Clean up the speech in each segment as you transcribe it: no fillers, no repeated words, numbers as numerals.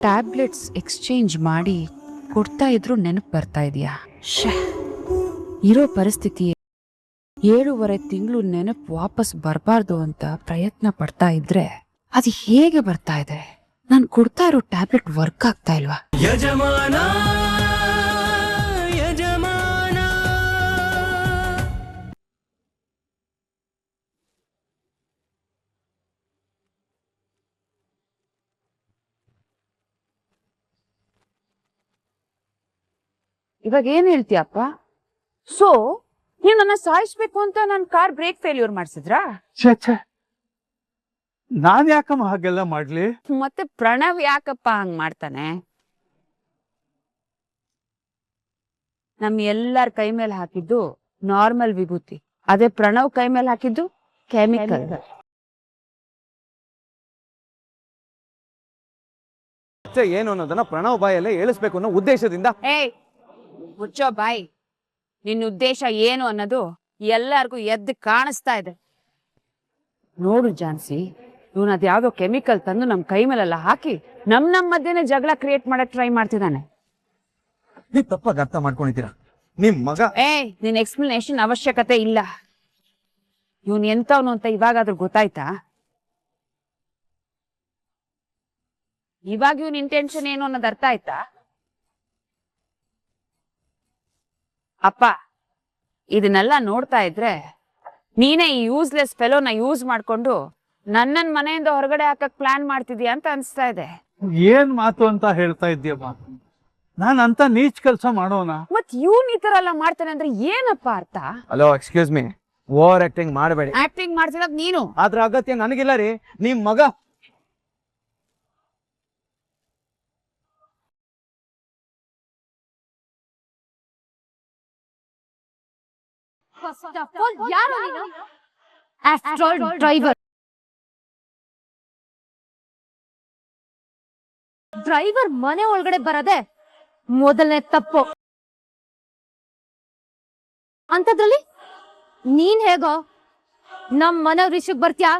Tablets exchange ಮಾಡಿ ಕೊಡ್ತಾ ಇದ್ರು ನೆನಪು ಬರ್ತಾ ಇದೆಯಾ? ಇರೋ ಪರಿಸ್ಥಿತಿ 7.5 ತಿಂಗಳು ನೆನಪು ವಾಪಸ್ ಬರಬಾರ್ದು ಅಂತ ಪ್ರಯತ್ನ ಪಡ್ತಾ ಇದ್ರೆ ಅದು ಹೇಗೆ ಬರ್ತಾ ಇದೆ? ನಾನು ಕೊಡ್ತಾ ಇರೋ ಟ್ಯಾಬ್ಲೆಟ್ ವರ್ಕ್ ಆಗ್ತಾ ಇಲ್ವಾ? ಯಜಮಾನ ಯಜಮಾನ ಇವಾಗ ಏನ್ ಹೇಳ್ತೀಯಪ್ಪ? ಸೊ ನೀವ್ ನನ್ನ ಸಾಯಿಸ್ಬೇಕು ಅಂತ ನನ್ ಕಾರ್ ಬ್ರೇಕ್ ಫೇಲ್ಯೂರ್ ಮಾಡ್ಸಿದ್ರಾ? ನಾನ್ ಯಾಕಮ್ಮ ಹಾಗೆಲ್ಲ ಮಾಡ್ಲಿ? ಮತ್ತೆ ಪ್ರಣವ್ ಯಾಕಪ್ಪ ಹಂಗ್ ಮಾಡ್ತಾನೆ? ನಮ್ ಎಲ್ಲಾರ ಕೈ ಮೇಲೆ ಹಾಕಿದ್ದು ನಾರ್ಮಲ್ ವಿಭೂತಿ, ಅದೇ ಪ್ರಣವ್ ಕೈ ಮೇಲೆ ಹಾಕಿದ್ದು ಕೆಮಿಕಲ್. ಏನು ಅನ್ನೋದನ್ನ ಪ್ರಣವ್ ಬಾಯಲ್ಲೇ ಹೇಳಿಸ್ಬೇಕು ಅನ್ನೋ ಉದ್ದೇಶದಿಂದ. ಏಯ್ ಮುಚ್ಚೋ ಬಾಯ್, ನಿನ್ನ ಉದ್ದೇಶ ಏನು ಅನ್ನೋದು ಎಲ್ಲಾರ್ಗು ಎದ್ದು ಕಾಣಿಸ್ತಾ ಇದೆ. ನೋಡು ಜಾನ್ಸಿ, ಇವನ್ ಅದ್ಯಾವ್ದೋ ಕೆಮಿಕಲ್ ತಂದು ನಮ್ ಕೈ ಮೇಲೆಲ್ಲ ಹಾಕಿ ನಮ್ ಮಧ್ಯೆನೆ ಜಗಳ ಕ್ರಿಯೇಟ್ ಮಾಡಕ್ ಟ್ರೈ ಮಾಡ್ತಿದ್ದಾನೆ. ನೀವ್ ತಪ್ಪಾಗಿ ಅರ್ಥ ಮಾಡ್ಕೊಂಡಿದ್ದೀರಾ. ನಿಮ್ ಮಗ ನಿನ್ ಎಕ್ಸ್ಪ್ಲನೇಷನ್ ಅವಶ್ಯಕತೆ ಇಲ್ಲ. ಇವನ್ ಎಂತವನು ಅಂತ ಇವಾಗಾದ್ರೂ ಗೊತ್ತಾಯ್ತಾ? ಇವಾಗ ಇವನ್ ಇಂಟೆನ್ಷನ್ ಏನು ಅನ್ನೋದು ಅರ್ಥ ಆಯ್ತಾ? ಅಪ್ಪ, ಇದನ್ನೆಲ್ಲ ನೋಡ್ತಾ ಇದ್ರೆ ನೀನೇ ಈ ಯೂಸ್ಲೆಸ್ ಫೆಲೋನ ಯೂಸ್ ಮಾಡ್ಕೊಂಡು ನನ್ನನ್ ಮನೆಯಿಂದ ಹೊರಗಡೆ ಹಾಕಕ್ ಪ್ಲಾನ್ ಮಾಡ್ತಿದ್ಯಾ ಅಂತ ಅನ್ಸ್ತಾ ಇದೆ. ಏನ್ ಮಾತು ಅಂತ ಹೇಳ್ತಾ ಇದ್ದೀಯಮ್ಮ? ನಾನ್ ಅಂತ ನೀಚ್ ಕೆಲಸ ಮಾಡೋಣ? ಮತ್ ಇವನ್ ಈ ತರ ಎಲ್ಲ ಮಾಡ್ತಾನೆ ಅಂದ್ರೆ ಏನಪ್ಪ ಅರ್ಥ? Hello, excuse me, over acting ಮಾಡಬೇಡಿ. ಆಕ್ಟಿಂಗ್ ಮಾಡ್ತಿರೋದ್ ನೀನು. ಅದ್ರ ಅಗತ್ಯ ನನಗಿಲ್ಲ ರೀ. ನಿಮ್ ಮಗ ಡ್ರೈವರ್ ಮನೆ ಒಳಗಡೆ ಬರದೆ ಮೊದಲನೇ ತಪ್ಪು. ಅಂತದ್ರಲ್ಲಿ ನೀನ್ ಹೇಗೋ ನಮ್ ಮನೆಯವ್ರ ವಿಷಯಕ್ಕೆ ಬರ್ತ್ಯಾ?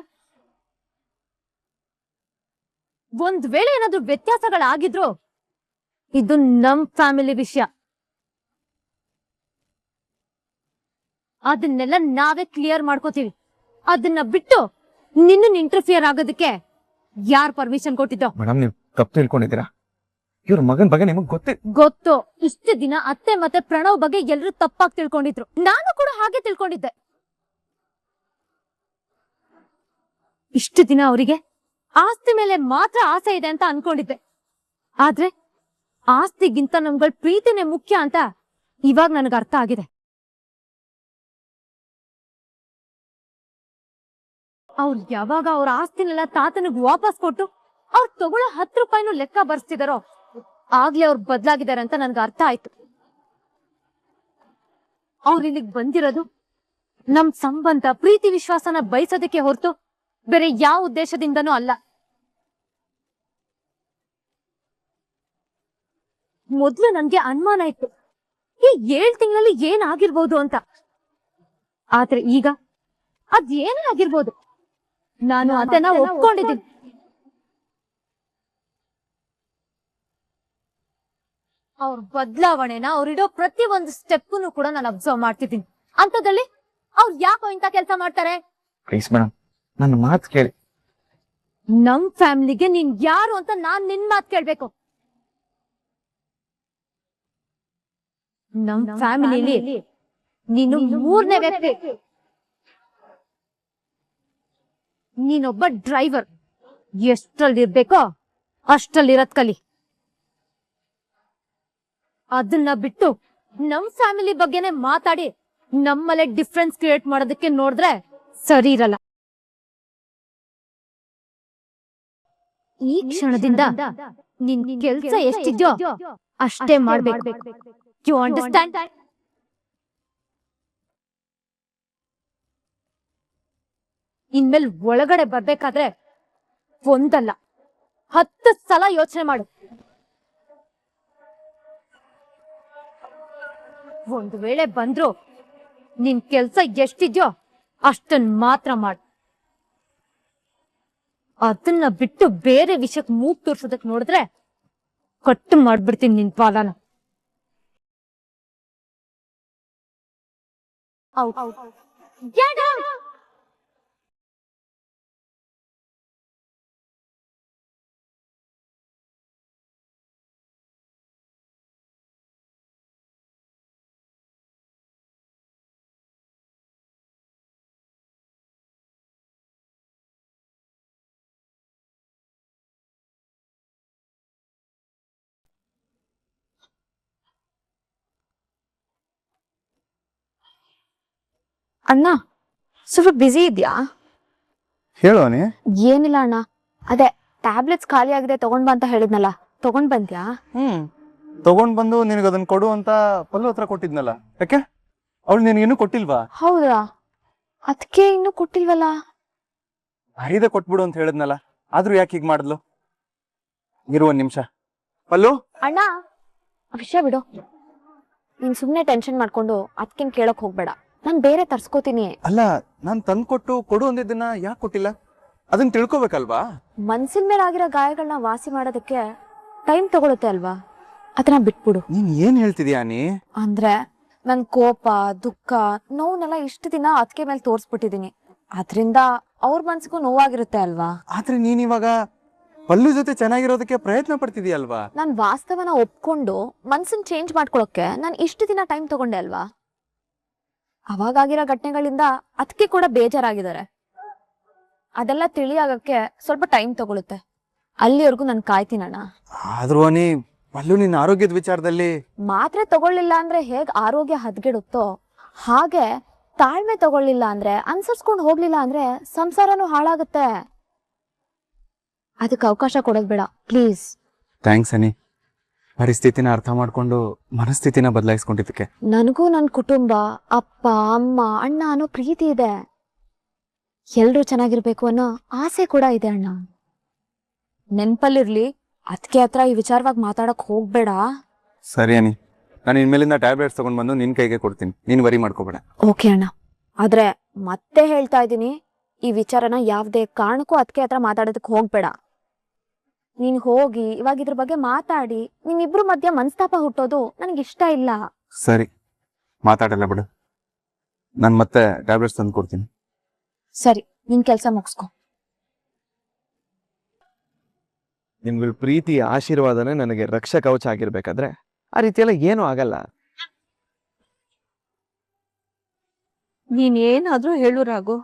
ಒಂದ್ ವೇಳೆ ಏನಾದ್ರು ವ್ಯತ್ಯಾಸಗಳಾಗಿದ್ರು ಇದು ನಮ್ ಫ್ಯಾಮಿಲಿ ವಿಷಯ, ಅದನ್ನೆಲ್ಲ ನಾವೇ ಕ್ಲಿಯರ್ ಮಾಡ್ಕೋತೀವಿ. ಅದನ್ನ ಬಿಟ್ಟು ನಿನ್ನ ಇಂಟರ್ಫಿಯರ್ ಆಗೋದಕ್ಕೆ ಯಾರ್ ಪರ್ಮಿಷನ್ ಕೊಟ್ಟಿದ್ದೋ? ಮೇಡಮ್, ನೀವು ತಪ್ಪು ತಿಳ್ಕೊಂಡಿದ್ದೀರಾ. ಇವ್ರ ಮಗನ್ ಬಗ್ಗೆ ನಿಮಗ್ ಗೊತ್ತು. ಇಷ್ಟು ದಿನ ಅತ್ತೆ ಮತ್ತೆ ಪ್ರಣವ್ ಬಗ್ಗೆ ಎಲ್ರು ತಪ್ಪಾಗಿ ತಿಳ್ಕೊಂಡಿದ್ರು. ನಾನು ಕೂಡ ಹಾಗೆ ತಿಳ್ಕೊಂಡಿದ್ದೆ. ಇಷ್ಟು ದಿನ ಅವರಿಗೆ ಆಸ್ತಿ ಮೇಲೆ ಮಾತ್ರ ಆಸೆ ಇದೆ ಅಂತ ಅನ್ಕೊಂಡಿದ್ದೆ. ಆದ್ರೆ ಆಸ್ತಿಗಿಂತ ನಮ್ಗಳ ಪ್ರೀತಿನೇ ಮುಖ್ಯ ಅಂತ ಇವಾಗ ನನಗೆ ಅರ್ಥ ಆಗಿದೆ. ಅವ್ರು ಯಾವಾಗ ಅವ್ರ ಆಸ್ತಿನೆಲ್ಲ ತಾತನಿಗೆ ವಾಪಸ್ ಕೊಟ್ಟು ಅವ್ರು ತಗೊಳ್ಳೋ 10 ರೂಪಾಯಿನೂ ಲೆಕ್ಕ ಬರ್ಸ್ತಿದಾರೋ ಆಗ್ಲೇ ಅವ್ರು ಬದ್ಲಾಗಿದ್ದಾರೆ ಅಂತ ನನ್ಗೆ ಅರ್ಥ ಆಯ್ತು. ಅವ್ರು ಇಲ್ಲಿಗೆ ಬಂದಿರೋದು ನಮ್ ಸಂಬಂಧ ಪ್ರೀತಿ ವಿಶ್ವಾಸನ ಬಯಸೋದಕ್ಕೆ ಹೊರತು ಬೇರೆ ಯಾವ ಉದ್ದೇಶದಿಂದನೂ ಅಲ್ಲ. ಮೊದ್ಲು ನನ್ಗೆ ಅನುಮಾನ ಇತ್ತು ಈ 7 ತಿಂಗಳಲ್ಲಿ ಏನಾಗಿರ್ಬೋದು ಅಂತ. ಆದ್ರೆ ಈಗ ಅದೇನೇ ಆಗಿರ್ಬೋದು, ನಾನು ಅದನ್ನ ಒಪ್ಕೊಂಡಿದ್ದೀನಿ. ಅವ್ರ ಬದಲಾವಣೆನ ಅವ್ರಿಡೋ ಪ್ರತಿ ಒಂದು ಸ್ಟೆಪ್ನು ಕೂಡ ನಾನು ಅಬ್ಸರ್ವ್ ಮಾಡ್ತಿದ್ದೀನಿ. ಅಂತದ್ರಲ್ಲಿ ಅವ್ರು ಯಾಕೋ ಇಂತ ಕೆಲಸ ಮಾಡ್ತಾರೆ? ಪ್ಲೀಸ್ ಮೇಡಮ್, ನನ್ನ ಮಾತು ಕೇಳಿ. ನಮ್ ಫ್ಯಾಮಿಲಿಗೆ ನೀನ್ ಯಾರು ಅಂತ ನಾನ್ ನಿನ್ ಮಾತು ಕೇಳ್ಬೇಕು. ನಮ್ ಫ್ಯಾಮಿಲಿಲಿ ನೀನು 3ನೇ ವ್ಯಕ್ತಿ. ನೀನೊಬ್ಬ ಡ್ರೈವರ್. ಎಷ್ಟರಲ್ಲಿರ್ಬೇಕೋ ಅಷ್ಟರಲ್ಲಿರತ್ ಕಲಿ. ಅದನ್ನ ಬಿಟ್ಟು ನಮ್ ಫ್ಯಾಮಿಲಿ ಬಗ್ಗೆನೆ ಮಾತಾಡಿ ನಮ್ಮಲ್ಲೇ ಡಿಫ್ರೆನ್ಸ್ ಕ್ರಿಯೇಟ್ ಮಾಡೋದಕ್ಕೆ ನೋಡಿದ್ರೆ ಸರಿ ಇರಲ್ಲ. ಈ ಕ್ಷಣದಿಂದ ನಿನ್ ಕೆಲ್ಸ ಎಷ್ಟಿದ್ಯೋ ಅಷ್ಟೇ ಮಾಡ್ಬೇಕು. You understand? ಇನ್ಮೇಲೆ ಒಳಗಡೆ ಬರ್ಬೇಕಾದ್ರೆ ಒಂದಲ್ಲ 10 ಸಲ ಯೋಚನೆ ಮಾಡು. ಒಂದು ವೇಳೆ ಬಂದ್ರು ನಿನ್ ಕೆಲ್ಸ ಎಷ್ಟಿದ್ಯೋ ಅಷ್ಟನ್ ಮಾತ್ರ ಮಾಡು. ಅದನ್ನ ಬಿಟ್ಟು ಬೇರೆ ವಿಷಯಕ್ಕೆ ಮೂಗ್ ತೋರ್ಸೋದಕ್ ನೋಡಿದ್ರೆ ಕಟ್ಟು ಮಾಡ್ಬಿಡ್ತೀನಿ ನಿನ್ ಪಾಲನ. Get out! ಅಣ್ಣ ಸ್ವಲ್ಪ ಬ್ಯುಸಿ ಇದ್ಯಾ? ಹೇಳೋನಿ. ಏನಿಲ್ಲ ಅಣ್ಣ, ಅದೇ ಟ್ಯಾಬ್ಲೆಟ್ಸ್ ಖಾಲಿ ಆಗಿದೆ ತಗೊಂಡ್ ಬಾ ಅಂತ ಹೇಳಿದ್ನಲ್ಲ, ತಗೊಂಡ್ ಬಂದ್ಯಾ? ತಗೊಂಡ್ ಬಂದು ನಿನಗೆ ಅದನ್ನ ಕೊಡು ಅಂತ ಪಲ್ಲು ಹತ್ರ ಕೊಟ್ಟಿದ್ನಲ್ಲ, ಯಾಕೆ ಅವಳು ನಿನಗೇನು ಕೊಟ್ಟಿಲ್ವಾ? ಹೌದಾ, ಅದಕ್ಕೆ ಇನ್ನು ಕೊಟ್ಟಿಲ್ವಲ್ಲ. ಹರಿದೆ ಕೊಟ್ಬಿಡು ಅಂತ ಹೇಳಿದ್ನಲ್ಲ, ಆದ್ರೂ ಯಾಕೆ ಹೀಗ್ ಮಾಡಿದ್ಲು? ಇರು ಒಂದ್ ನಿಮಿಷ. ಪಲ್ಲು ಅಣ್ಣ, ವಿಷಯ ಬಿಡು, ನೀನ್ ಸುಮ್ನೆ ಟೆನ್ಷನ್ ಮಾಡ್ಕೊಂಡು ಅದಕ್ಕೇನ್ ಕೇಳಕ್ ಹೋಗ್ಬೇಡ, ನಾನ್ ಬೇರೆ ತರ್ಸ್ಕೋತೀನಿ. ಅಲ್ಲ, ನಾನ್ ತಂದ್ಕೊಟ್ಟು ಕೊಡು ಅಂದಿದ್ದನ್ನ ಯಾಕೆ ಕೊಟ್ಟಿಲ್ಲ ಅದನ್ನ ತಿಳ್ಕೊಬೇಕಲ್ವಾ? ಮನ್ಸಿನ ಮೇಲೆ ಆಗಿರೋ ಗಾಯಗಳನ್ನ ವಾಸಿ ಮಾಡೋದಕ್ಕೆ ಟೈಮ್ ತಗೊಳುತ್ತೆ ಅಲ್ವಾ, ಅದನ್ನ ಬಿಟ್ಬಿಡು. ನೀನ್ ಏನ್ ಹೇಳ್ತಿದ್ಯಾ ನೀ? ಅಂದ್ರೆ ನನ್ ಕೋಪ, ದುಃಖ, ನೋವನ್ನೆಲ್ಲ ಇಷ್ಟು ದಿನ ಅದಕ್ಕೆ ಮೇಲೆ ತೋರ್ಸ್ಬಿಟ್ಟಿದೀನಿ, ಅದ್ರಿಂದ ಅವ್ರ ಮನ್ಸಿಗೂ ನೋವಾಗಿರುತ್ತೆ ಅಲ್ವಾ. ಆದ್ರೆ ನೀನ್ ಇವಾಗ ಪಲ್ಲು ಜೊತೆ ಚೆನ್ನಾಗಿರೋದಕ್ಕೆ ಪ್ರಯತ್ನ ಪಡ್ತಿದ್ಯಲ್ವಾ? ನಾನ್ ವಾಸ್ತವನ ಒಪ್ಕೊಂಡು ಮನ್ಸನ್ ಚೇಂಜ್ ಮಾಡ್ಕೊಳಕ್ಕೆ ನಾನ್ ಇಷ್ಟು ದಿನ ಟೈಮ್ ತಗೊಂಡೆ ಅಲ್ವಾ. ಅವಾಗಾಗಿರೋ ಘಟನೆಗಳಿಂದ ಅದಕ್ಕೆ ಕೂಡ ಬೇಜಾರಾಗಿದ್ದಾರೆ, ಅದೆಲ್ಲ ತಿಳಿಯಾಗಕ್ಕೆ ಸ್ವಲ್ಪ ಟೈಮ್ ತಗೊಳುತ್ತೆ, ಅಲ್ಲಿವರೆಗೂ ನಾನು ಕಾಯ್ತೀನಣ್ಣ. ಆದ್ರೂ ನೀ ಪಲ್ಲು ನಿನ್ನ ಆರೋಗ್ಯದ ವಿಚಾರದಲ್ಲಿ ಮಾತ್ರೆ ತಗೊಳ್ಳಿಲ್ಲ ಅಂದ್ರೆ ಹೇಗ್ ಆರೋಗ್ಯ ಹದ್ಗೆಡುತ್ತೋ ಹಾಗೆ ತಾಳ್ಮೆ ತಗೊಳ್ಳಿಲ್ಲ ಅಂದ್ರೆ, ಅನ್ಸರ್ಸ್ಕೊಂಡ್ ಹೋಗ್ಲಿಲ್ಲ ಅಂದ್ರೆ ಸಂಸಾರನೂ ಹಾಳಾಗುತ್ತೆ. ಅದಕ್ಕೆ ಅವಕಾಶ ಕೊಡೋದ್ ಬೇಡ ಪ್ಲೀಸ್. ಥ್ಯಾಂಕ್ಸ್ ಅನಿ, ಪರಿಸ್ಥಿತಿನ ಅರ್ಥ ಮಾಡ್ಕೊಂಡು ಮನಸ್ಥಿತಿನ ಬದಲಾಯಿಸ್ಕೊಂಡಿದ್ದಕ್ಕೆ. ನನಗೂ ನನ್ನ ಕುಟುಂಬ, ಅಪ್ಪ ಅಮ್ಮ ಅಣ್ಣ ಅನ್ನೋ ಪ್ರೀತಿ ಇದೆ, ಎಲ್ರೂ ಚೆನ್ನಾಗಿರ್ಬೇಕು ಅನ್ನೋ ಆಸೆ ಕೂಡ ಇದೆ ಅಣ್ಣ. ನೆನ್ಪಲ್ಲಿರ್ಲಿ, ಅದಕ್ಕೆ ಹತ್ರ ಈ ವಿಚಾರವಾಗಿ ಮಾತಾಡಕ್ ಹೋಗ್ಬೇಡ. ಸರಿ ಅನಿ, ನಾನು ಇನ್ಮೇಲಿಂದ ಟ್ಯಾಬ್ಲೆಟ್ಸ್ ತಗೊಂಡ್ ಬಂದು ನಿನ್ ಕೈಗೆ ಕೊಡ್ತೀನಿ, ನೀನ್ ವರಿ ಮಾಡ್ಕೋಬೇಡ. ಓಕೆ ಅಣ್ಣ, ಆದ್ರೆ ಮತ್ತೆ ಹೇಳ್ತಾ ಇದ್ದೀನಿ, ಈ ವಿಚಾರನ ಯಾವ್ದೇ ಕಾರಣಕ್ಕೂ ಅದಕ್ಕೆ ಹತ್ರ ಮಾತಾಡೋದಕ್ಕೆ ಹೋಗ್ಬೇಡ. ನೀನ್ ಹೋಗಿ ಇವಾಗ ಇದ್ರ ಬಗ್ಗೆ ಮಾತಾಡಿ ನಿಮ್ಮಿಬ್ರು ಮಧ್ಯ ಮನಸ್ತಾಪ ಹುಟ್ಟೋದು ನನಗೆ ಇಷ್ಟ ಇಲ್ಲ. ಸರಿ, ಮಾತಾಡಲ್ಲ ಬಿಡು, ನಾನು ಮತ್ತೆ ಟ್ಯಾಬ್ಲೆಟ್ಸ್ ತಂದು ಕೊಡ್ತೀನಿ. ಸರಿ, ನಿನ್ ಕೆಲ್ಸ ಮುಗಿಸ್ಕೊ. ನಿಮ್ಗಳ ಪ್ರೀತಿ ಆಶೀರ್ವಾದನೇ ನನಗೆ ರಕ್ಷಾ ಕವಚ ಆಗಿರ್ಬೇಕಾದ್ರೆ ಆ ರೀತಿಯೆಲ್ಲ ಏನೂ ಆಗಲ್ಲ. ನೀನೇನಾದ್ರೂ ಹೇಳು ರಾಘು,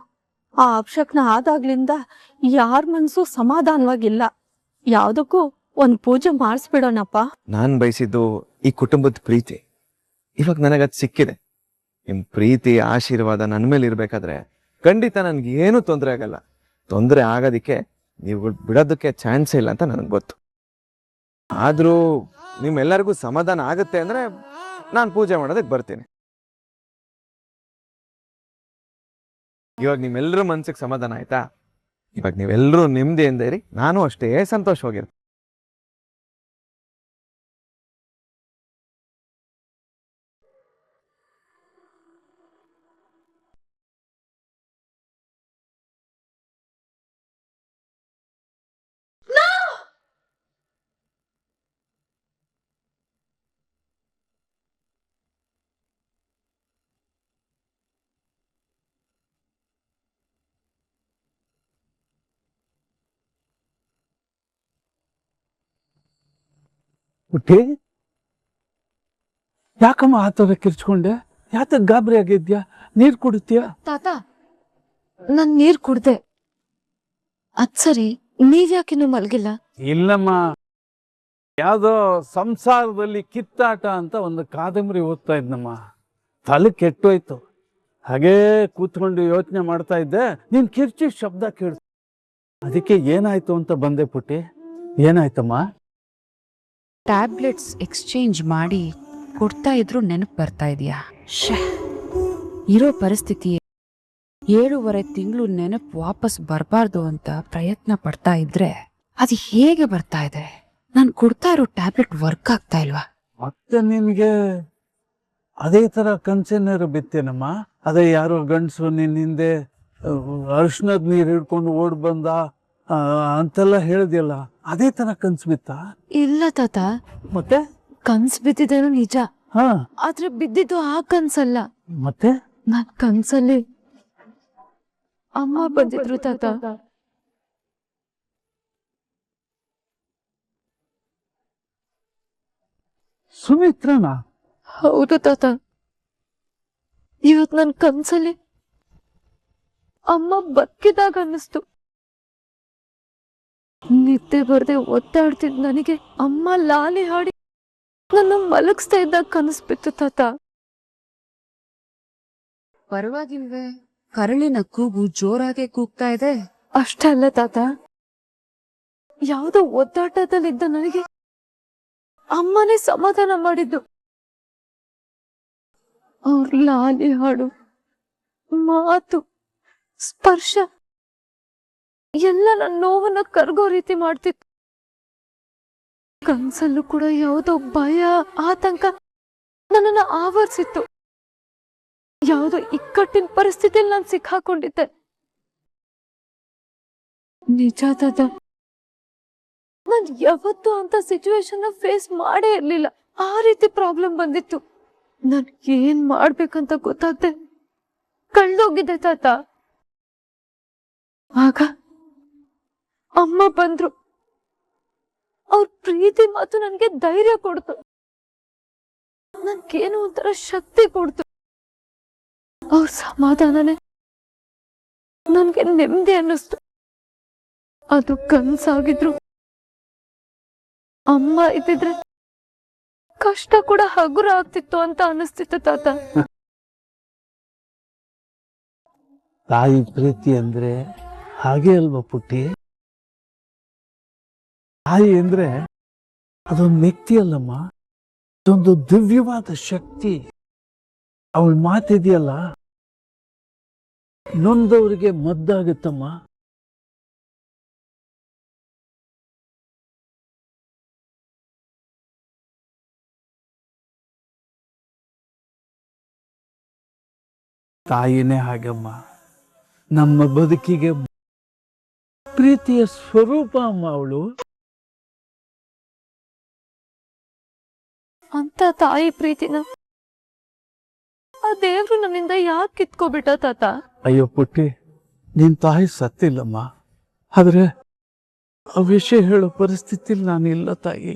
ಆ ಅಪಶಕ್ನ ಆದಾಗ್ಲಿಂದ ಯಾರ ಮನ್ಸು ಸಮಾಧಾನವಾಗಿಲ್ಲ. ಯಾವ್ದಕ್ಕೂ ಒಂದ್ ಪೂಜೆ ಮಾಡಿಸ್ಬಿಡೋಣಪ್ಪ. ನಾನ್ ಬಯಸಿದ್ದು ಈ ಕುಟುಂಬದ ಪ್ರೀತಿ, ಇವಾಗ ನನಗದ್ ಸಿಕ್ಕಿದೆ. ನಿಮ್ ಪ್ರೀತಿ ಆಶೀರ್ವಾದ ನನ್ನ ಮೇಲೆ ಇರ್ಬೇಕಾದ್ರೆ ಖಂಡಿತ ನನ್ಗೆ ಏನೂ ತೊಂದರೆ ಆಗಲ್ಲ. ತೊಂದರೆ ಆಗೋದಿಕ್ಕೆ ನೀವು ಬಿಡೋದಕ್ಕೆ ಚಾನ್ಸ್ ಇಲ್ಲ ಅಂತ ನನಗೆ ಗೊತ್ತು. ಆದ್ರೂ ನಿಮ್ಮೆಲ್ಲರಿಗೂ ಸಮಾಧಾನ ಆಗುತ್ತೆ ಅಂದ್ರೆ ನಾನು ಪೂಜೆ ಮಾಡೋದಕ್ಕೆ ಬರ್ತೀನಿ. ಇವಾಗ ನಿಮ್ಮೆಲ್ಲರೂ ಮನ್ಸಿಗೆ ಸಮಾಧಾನ ಆಯ್ತಾ? ಇವಾಗ ನೀವೆಲ್ಲರೂ ನೆಮ್ಮದಿಯಿಂದ ಇರಿ, ನಾನು ಅಷ್ಟೇ ಸಂತೋಷವಾಗಿರ್ತೀನಿ. ಹುಟ್ಟಿ, ಯಾಕಮ್ಮ ಆ ಥರ ಕಿರ್ಚ್ಕೊಂಡೆ? ಯಾತಕ್ ಗಾಬರಿ ಆಗಿದ್ಯಾ? ನೀರ್ ಕುಡಿತೀಯಾ? ತಾತ, ನಾನ್ ನೀರ್ ಕುಡ್ದೆ. ಅದ್ ಸರಿ, ನೀವ್ಯಾಕಿನ್ನು ಮಲ್ಗಿಲ್ಲ? ಇಲ್ಲಮ್ಮ, ಯಾವ್ದೋ ಸಂಸಾರದಲ್ಲಿ ಕಿತ್ತಾಟ ಅಂತ ಒಂದು ಕಾದಂಬರಿ ಓದ್ತಾ ಇದ್ನಮ್ಮ, ತಲೆ ಕೆಟ್ಟೋಯ್ತು. ಹಾಗೇ ಕೂತ್ಕೊಂಡು ಯೋಚನೆ ಮಾಡ್ತಾ ಇದ್ದೆ, ನೀನ್ ಕಿರ್ಚಿ ಶಬ್ದ ಕೇಳ್ತು, ಅದಕ್ಕೆ ಏನಾಯ್ತು ಅಂತ ಬಂದೆ. ಪುಟ್ಟಿ, ಏನಾಯ್ತಮ್ಮ? ಟ್ಯಾಬ್ಲೆಟ್ಸ್ ಎಕ್ಸ್ಚೇಂಜ್ ಮಾಡಿ ಕೊಡ್ತಾ ಇದ್ರು ನೆನಪು ಬರ್ತಾ ಇದೆಯಾ? ಇರೋ ಪರಿಸ್ಥಿತಿ 7.5 ತಿಂಗಳು ನೆನಪು ವಾಪಸ್ ಬರಬಾರ್ದು ಅಂತ ಪ್ರಯತ್ನ ಪಡ್ತಾ ಇದ್ರೆ ಅದು ಹೇಗೆ ಬರ್ತಾ ಇದೆ? ನಾನು ಕೊಡ್ತಾ ಇರೋ ಟ್ಯಾಬ್ಲೆಟ್ ವರ್ಕ್ ಆಗ್ತಾ ಇಲ್ವಾ? ಮತ್ತೆ ನಿನ್ಗೆ ಅದೇ ತರ ಕನ್ಸೇನಾರು ಬಿತ್ತೇನಮ್ಮ? ಅದೇ ಯಾರೋ ಗಂಡಸು ನಿನ್ನ ಹಿಂದೆ ಅರ್ಶನದ ನೀರು ಹಿಡ್ಕೊಂಡು ಓಡ್ ಬಂದ, ಅಂತೆಲ್ಲ ಹೇಳಿದ್ಯಲ್ಲ, ಅದೇ ತರ ಕನ್ಸು ಬಿತ್ತ? ಇಲ್ಲ ತಾತ, ಮತ್ತೆ ಕನ್ಸ್ ಬಿದ್ದಿದ್ದೇನೋ ನಿಜ, ಹಾ ಆದ್ರೆ ಬಿದ್ದಿದ್ದು ಆ ಕನ್ಸಲ್ಲ. ಮತ್ತೆ ನನ್ ಕನ್ಸಲ್ಲಿ ಅಮ್ಮ ಬಂದಿದ್ರು ತಾತ. ಸುಮಿತ್ರನಾ? ಹೌದು ತಾತ, ಇವತ್ ನನ್ ಕನ್ಸಲ್ಲಿ ಅಮ್ಮ ಬದುಕಿದಾಗ ಅನ್ನಿಸ್ತು. ನಿದ್ದೆ ಬರ್ದೆ ಒತ್ತಾಡ್ತಿದ್ ನನಗೆ ಅಮ್ಮ ಲಾಲಿ ಹಾಡಿ ನನ್ನ ಮಲಗಿಸ್ತಾ ಇದ್ದಾಗ ಕನಸ್ಬಿತ್ತು ತಾತ. ಪರವಾಗಿಲ್ವೇ? ಕರಳಿನ ಕೂಗು ಜೋರಾಗೆ ಕೂಗ್ತಾ ಇದೆ. ಅಷ್ಟೇ ಅಲ್ಲ ತಾತ, ಯಾವುದೋ ಒದ್ದಾಟದಲ್ಲಿದ್ದ ನನಗೆ ಅಮ್ಮನೇ ಸಮಾಧಾನ ಮಾಡಿದ್ದು. ಅವ್ರ ಲಾಲಿ ಹಾಡು, ಮಾತು, ಸ್ಪರ್ಶ ಎಲ್ಲ ನನ್ನ ನೋವನ್ನ ಕರ್ಗೋ ರೀತಿ ಮಾಡ್ತಿತ್ತು. ಕನ್ಸಲ್ಲೂ ಕೂಡ ಯಾವುದೋ ಭಯ, ಆತಂಕ ನನ್ನನ್ನ ಆವರಿಸಿತ್ತು. ಯಾವುದೋ ಇಕ್ಕಟ್ಟಿನ ಪರಿಸ್ಥಿತಿಯಲ್ಲಿ ನಾನು ಸಿಕ್ಕಾಕೊಂಡಿದ್ದೆ. ನಿಜ ತಾತ, ನಾನ್ ಯಾವತ್ತೂ ಅಂತ ಸಿಚುವೇಶನ್ ಫೇಸ್ ಮಾಡೇ ಇರ್ಲಿಲ್ಲ. ಆ ರೀತಿ ಪ್ರಾಬ್ಲಮ್ ಬಂದಿತ್ತು. ನನ್ ಏನ್ ಮಾಡ್ಬೇಕಂತ ಗೊತ್ತಾಗ್ದೆ ಕಳ್ದೋಗಿದ್ದೆ ತಾತ. ಆಗ ಅಮ್ಮ ಬಂದ್ರು. ಅವ್ರ ಪ್ರೀತಿ ಮಾತು ನನ್ಗೆ ಧೈರ್ಯ ಕೊಡ್ತು, ನನ್ಗೇನೋ ಒಂಥರ ಶಕ್ತಿ ಕೊಡ್ತು. ಅವ್ರ ಸಮಾಧಾನನೇ ನನ್ಗೆ ನೆಮ್ಮದಿ ಅನ್ನಿಸ್ತು. ಅದು ಕನ್ಸಾಗಿದ್ರು ಅಮ್ಮ ಇದ್ದಿದ್ರೆ ಕಷ್ಟ ಕೂಡ ಹಗುರ ಆಗ್ತಿತ್ತು ಅಂತ ಅನಿಸ್ತಿತ್ತು ತಾತ. ತಾಯಿ ಪ್ರೀತಿ ಅಂದ್ರೆ ಹಾಗೆ ಅಲ್ವಾ ಪುಟ್ಟಿ? ತಾಯಿ ಅಂದ್ರೆ ಅದೊಂದು ವ್ಯಕ್ತಿ ಅಲ್ಲಮ್ಮ, ಅದೊಂದು ದಿವ್ಯವಾದ ಶಕ್ತಿ. ಅವಳ ಮಾತಿದೆಯಲ್ಲ, ನೊಂದವರಿಗೆ ಮದ್ದಾಗುತ್ತಮ್ಮ. ತಾಯಿನೇ ಹಾಗಮ್ಮ, ನಮ್ಮ ಬದುಕಿಗೆ ಪ್ರೀತಿಯ ಸ್ವರೂಪ ಅಮ್ಮ ಅವಳು. ಅಂತ ತಾಯಿ ಪ್ರೀತಿನ ಆ ದೇವ್ರು ನನ್ನಿಂದ ಯಾಕೆ ಕಿತ್ಕೋಬಿಟ್ಟ ತಾತ? ಅಯ್ಯೋ ಪುಟ್ಟಿ, ನಿನ್ ತಾಯಿ ಸತ್ತಿಲ್ಲಮ್ಮ, ಆದ್ರೆ ಆ ವಿಷಯ ಹೇಳೋ ಪರಿಸ್ಥಿತಿಲಿ ನಾನಿಲ್ಲ ತಾಯಿ.